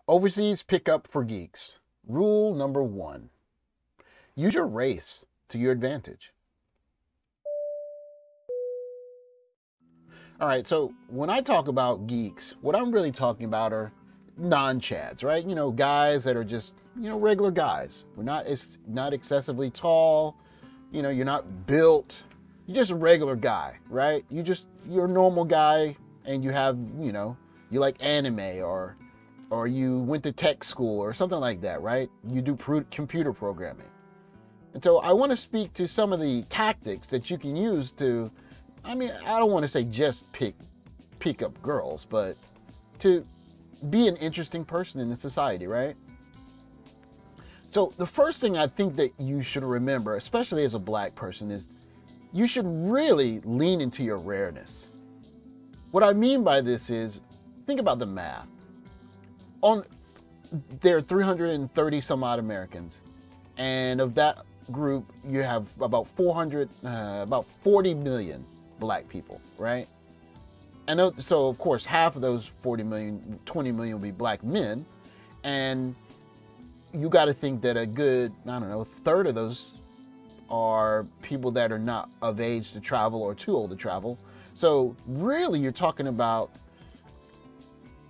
Overseas pickup for geeks. Rule number 1. Use your race to your advantage. All right, so when I talk about geeks, what I'm really talking about are non-chads, right? You know, guys that are just, regular guys. It's not excessively tall. You're not built. You're just a regular guy, right? You're a normal guy, and you have, you like anime or you went to tech school or something like that, right? You do computer programming. And so I want to speak to some of the tactics that you can use to, I don't want to say just pick up girls, but to be an interesting person in the society, right? So the first thing I think that you should remember, especially as a black person, is you should really lean into your rareness. What I mean by this is, think about the math. There are 330 some odd Americans, and of that group, you have about 40 million black people, right? And so of course, half of those 40 million, 20 million will be black men, and you got to think that a good, third of those are people that are not of age to travel or too old to travel. So really, you're talking about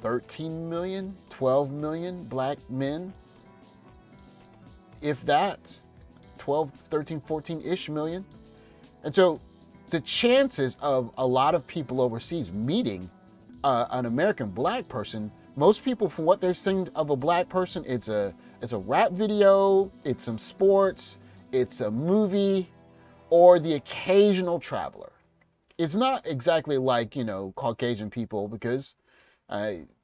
13 million, 12 million black men, if that, 12, 13, 14-ish million. And so the chances of a lot of people overseas meeting an American black person, most people, from what they've seen of a black person, it's a rap video, it's some sports, it's a movie, or the occasional traveler. It's not exactly like, Caucasian people, because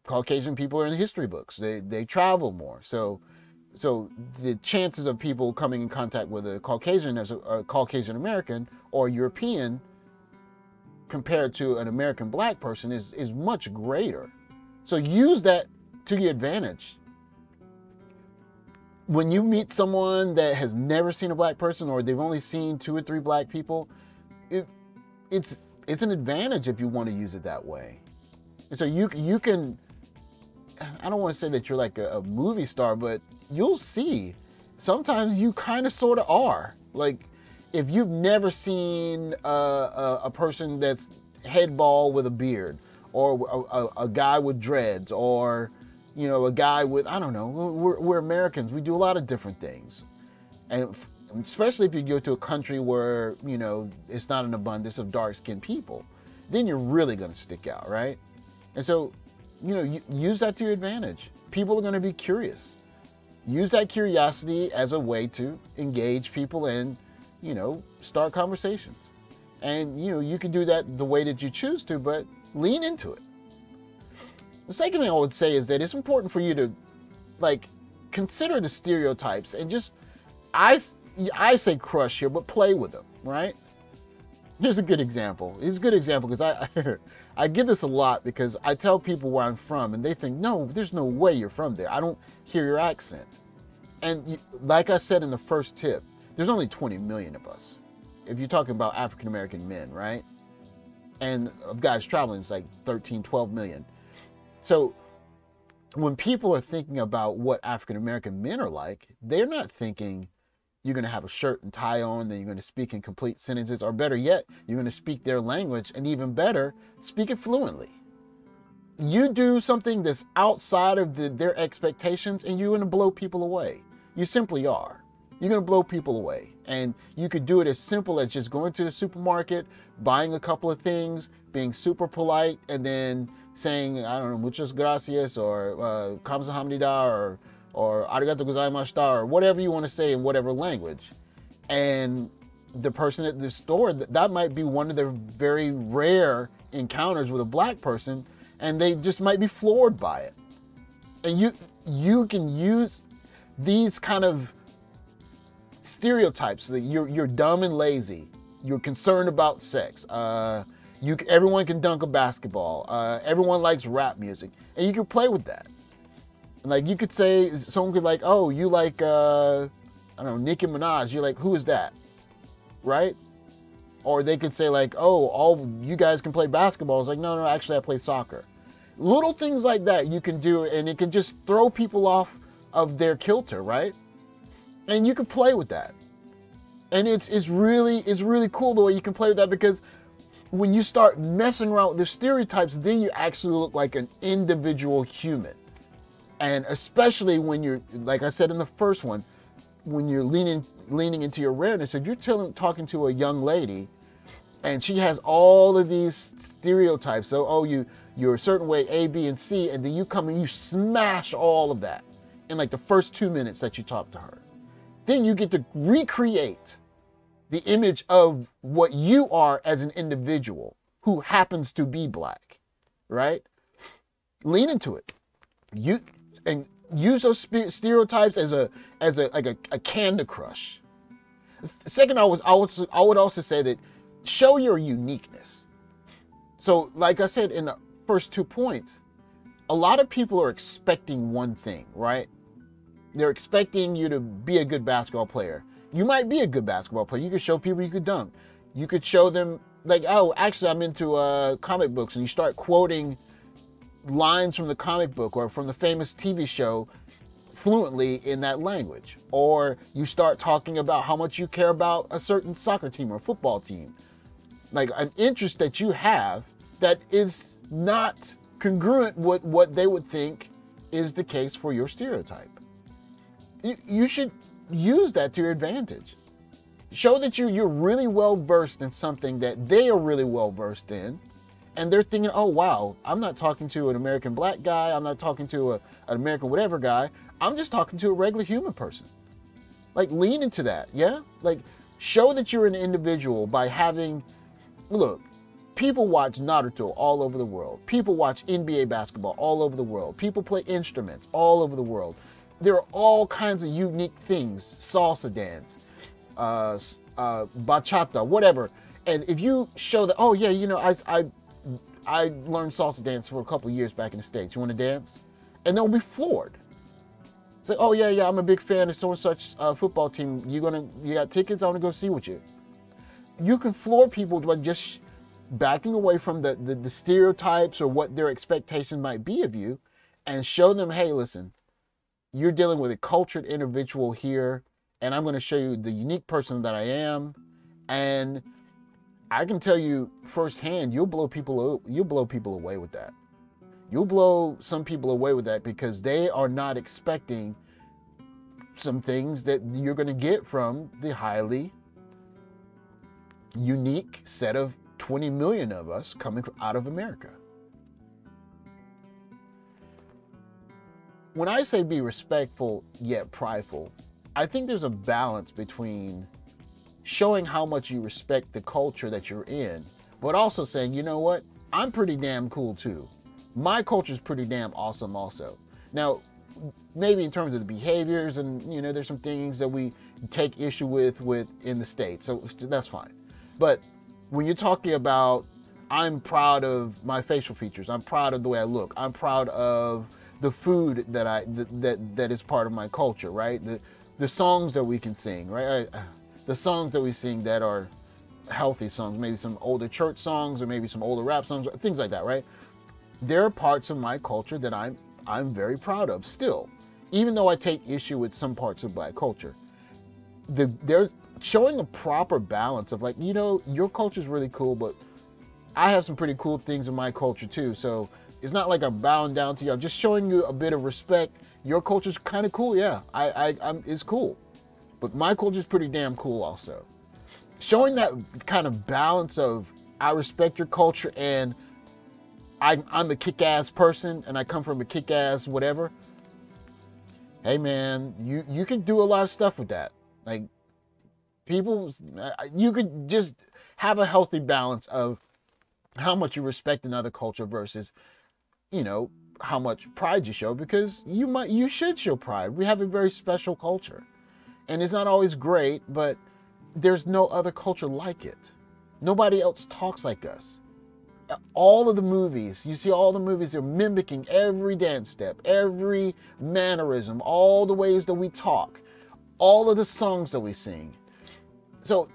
Caucasian people are in history books. They travel more. So the chances of people coming in contact with a Caucasian as a Caucasian American or European compared to an American black person is much greater. So use that to your advantage. When you meet someone that has never seen a black person, or they've only seen 2 or 3 black people, it's an advantage if you want to use it that way. And so you can, I don't want to say that you're like a movie star, but you'll see sometimes you kind of sort of are. Like, if you've never seen a person that's headball with a beard, or a guy with dreads, or a guy with, I don't know, we're Americans, we do a lot of different things. And especially if you go to a country where, it's not an abundance of dark-skinned people, then you're really going to stick out, right? And so, use that to your advantage. People are going to be curious. Use that curiosity as a way to engage people and, start conversations. And, you can do that the way that you choose to, but lean into it. The second thing I would say is that it's important for you to, consider the stereotypes and just, I say crush here, but play with them, right? Here's a good example. It's a good example because I get this a lot, because I tell people where I'm from and they think, no, there's no way you're from there. I don't hear your accent. And like I said in the first tip, there's only 20 million of us. If you're talking about African-American men, right? And of guys traveling, it's like 13, 12 million. So when people are thinking about what African-American men are like, they're not thinking you're going to have a shirt and tie on, then you're going to speak in complete sentences, or better yet, you're going to speak their language, and even better, speak it fluently. You do something that's outside of their expectations, and you're going to blow people away. You simply are. You're going to blow people away. And you could do it as simple as just going to the supermarket, buying a couple of things, being super polite, and then saying, I don't know, muchas gracias, or kamsahamnida, or arigato gozaimashita, or whatever you want to say in whatever language. And the person at the store, that might be one of their very rare encounters with a black person, and they just might be floored by it. And you can use these kind of stereotypes that you're dumb and lazy, you're concerned about sex, everyone can dunk a basketball, everyone likes rap music, and you can play with that. Like, you could say, someone could like, oh, you like, I don't know, Nicki Minaj. You're like, who is that? Right? Or they could say like, oh, all you guys can play basketball. It's like, no, actually I play soccer. Little things like that you can do, and it can just throw people off of their kilter, right? And you can play with that. And it's really cool the way you can play with that, because when you start messing around with the stereotypes, then you actually look like an individual human. And especially when you're, like I said in the first one, when you're leaning into your rareness, if you're talking to a young lady and she has all of these stereotypes, so, oh, you're a certain way, A, B, and C, and then you come and you smash all of that in like the first 2 minutes that you talk to her. Then you get to recreate the image of what you are as an individual who happens to be black, right? Lean into it. And use those stereotypes as a Candy Crush. Second, I would also say that show your uniqueness. So, like I said in the first 2 points, a lot of people are expecting one thing, right? They're expecting you to be a good basketball player. You might be a good basketball player. You could show people you could dunk. You could show them, like, oh, actually, I'm into comic books, and you start quoting lines from the comic book or from the famous TV show fluently in that language. Or you start talking about how much you care about a certain soccer team or football team. Like an interest that you have that is not congruent with what they would think is the case for your stereotype. You should use that to your advantage. Show that you're really well versed in something that they are really well versed in, and they're thinking, oh wow, I'm not talking to an American black guy, I'm not talking to an American whatever guy, I'm just talking to a regular human person. Like, lean into that, yeah? Like, show that you're an individual by having, look, people watch Naruto all over the world. People watch NBA basketball all over the world. People play instruments all over the world. There are all kinds of unique things, salsa dance, bachata, whatever. And if you show that, oh yeah, you know, I learned salsa dance for a couple of years back in the States. You want to dance? And they'll be floored. Say, oh yeah, I'm a big fan of so and such football team. You got tickets? I want to go see with you. You can floor people by just backing away from the stereotypes or what their expectations might be of you, and show them, hey, listen, you're dealing with a cultured individual here, and I'm going to show you the unique person that I am. And I can tell you firsthand, you'll blow people away with that. You'll blow some people away with that, because they are not expecting some things that you're going to get from the highly unique set of 20 million of us coming out of America. When I say be respectful yet prideful, I think there's a balance between showing how much you respect the culture that you're in, but also saying, you know what, I'm pretty damn cool too. My culture is pretty damn awesome also. Now, maybe in terms of the behaviors, and you know, there's some things that we take issue with in the States, so that's fine. But when you're talking about, I'm proud of my facial features, I'm proud of the way I look, I'm proud of the food that is part of my culture, right? The songs that we can sing, right? The songs that we sing that are healthy songs, maybe some older church songs or maybe some older rap songs, things like that, right? There are parts of my culture that I'm very proud of still, even though I take issue with some parts of black culture. They're showing a proper balance of, like, you know, your culture is really cool, but I have some pretty cool things in my culture too. So it's not like I'm bowing down to you. I'm just showing you a bit of respect. Your culture's kind of cool, yeah. It's cool, but my culture's pretty damn cool also. Showing that kind of balance of, I respect your culture and I'm a kick-ass person and I come from a kick-ass whatever. Hey man, you can do a lot of stuff with that. Like, you could just have a healthy balance of how much you respect another culture versus, you know, how much pride you show, because you should show pride. We have a very special culture, and it's not always great, but there's no other culture like it. Nobody else talks like us. All of the movies, you see all the movies, they're mimicking every dance step, every mannerism, all the ways that we talk, all of the songs that we sing. So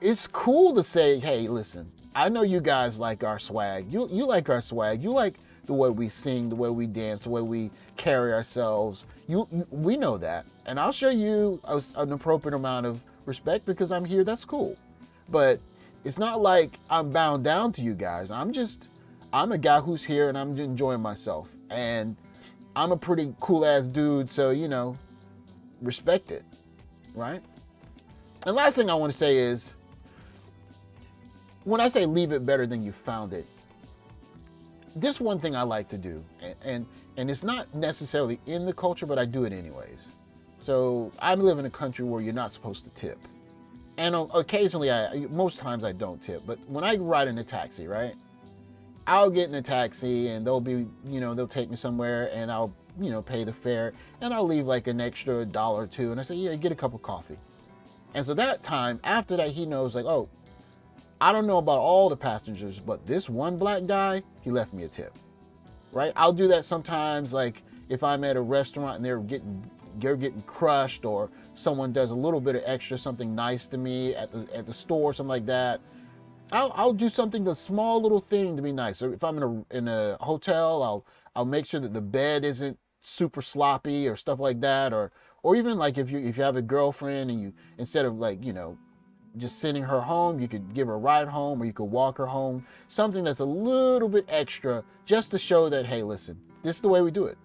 it's cool to say, hey, listen, I know you guys like our swag. You like our swag. You like the way we sing, the way we dance, the way we carry ourselves. We know that. And I'll show you an appropriate amount of respect because I'm here, that's cool. But it's not like I'm bound down to you guys. I'm a guy who's here and I'm enjoying myself. And I'm a pretty cool ass dude, so, you know, respect it, right? And last thing I want to say is, when I say leave it better than you found it, this one thing I like to do, and it's not necessarily in the culture, but I do it anyways. So I live in a country where you're not supposed to tip. And occasionally, most times I don't tip, but when I ride in a taxi, right? I'll get in a taxi and they'll take me somewhere and I'll, pay the fare and I'll leave like an extra $1 or $2. And I say, yeah, get a cup of coffee. And so that time, after that, he knows like, oh, I don't know about all the passengers, but this one black guy, he left me a tip, right? I'll do that sometimes, like if I'm at a restaurant and they're getting crushed, or someone does a little bit of extra, something nice to me at the store, something like that. I'll do something, the small little thing to be nice. So if I'm in a hotel, I'll make sure that the bed isn't super sloppy or stuff like that, or even like if you have a girlfriend and you, instead of like, just sending her home, you could give her a ride home, or you could walk her home. Something that's a little bit extra, just to show that, hey, listen, this is the way we do it.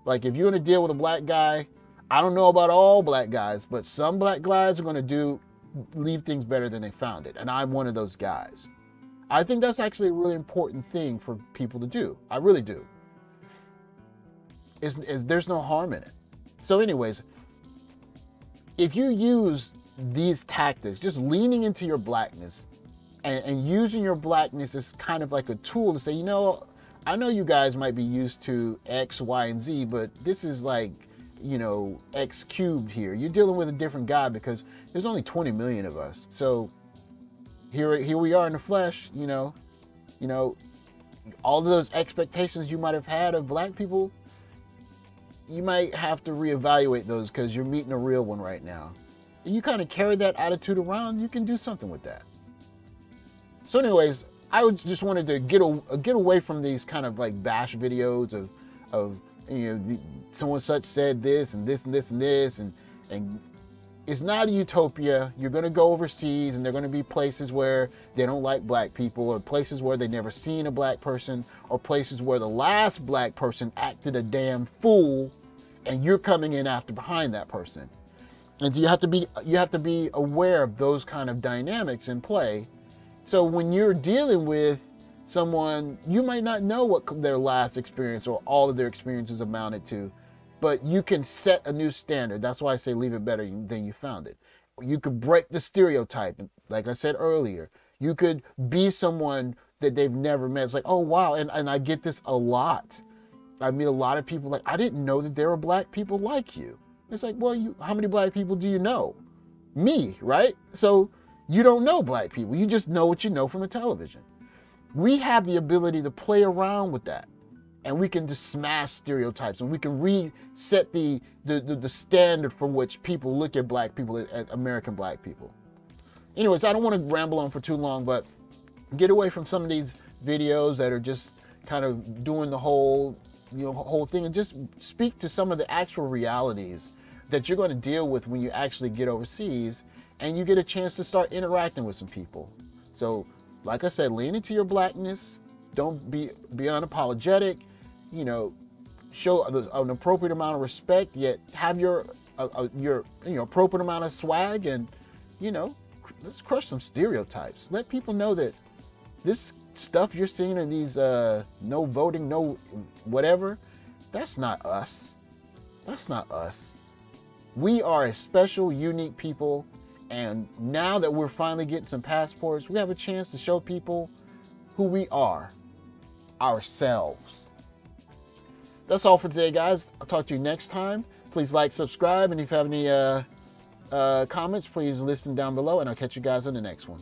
Like if you're gonna deal with a black guy, I don't know about all black guys, but some black guys are gonna leave things better than they found it. And I'm one of those guys. I think that's actually a really important thing for people to do. I really do. There's no harm in it. So anyways, if you use these tactics, just leaning into your blackness and using your blackness as kind of like a tool to say, I know you guys might be used to X, Y, and Z, but this is like, X cubed here. You're dealing with a different guy because there's only 20 million of us. So here we are in the flesh, all of those expectations you might have had of black people, you might have to reevaluate those because you're meeting a real one right now. And you kind of carry that attitude around, you can do something with that. So anyways, I just wanted to get away from these kind of like bash videos of someone such said this and this and this and this, and it's not a utopia. You're going to go overseas and there are going to be places where they don't like black people, or places where they've never seen a black person, or places where the last black person acted a damn fool and you're coming in after behind that person. And you have to be aware of those kind of dynamics in play. So when you're dealing with someone, you might not know what their last experience or all of their experiences amounted to, but you can set a new standard. That's why I say leave it better than you found it. You could break the stereotype. Like I said earlier, you could be someone that they've never met. It's like, oh, wow. And I get this a lot. I meet a lot of people like, I didn't know that there were black people like you. It's like, well, how many black people do you know? Me, right? So you don't know black people. You just know what you know from the television. We have the ability to play around with that. And we can just smash stereotypes, and we can reset the standard for which people look at black people, at American black people. Anyways, I don't want to ramble on for too long, but get away from some of these videos that are just kind of doing the whole thing, and just speak to some of the actual realities that you're going to deal with when you actually get overseas and you get a chance to start interacting with some people. So, like I said, lean into your blackness. Don't be unapologetic. Show an appropriate amount of respect, yet have your appropriate amount of swag, and let's crush some stereotypes. Let people know that this stuff you're seeing in these no voting, no whatever, that's not us. That's not us. We are a special, unique people, and now that we're finally getting some passports, we have a chance to show people who we are, ourselves. That's all for today, guys. I'll talk to you next time. Please like, subscribe, and if you have any comments, please listen down below, and I'll catch you guys on the next one.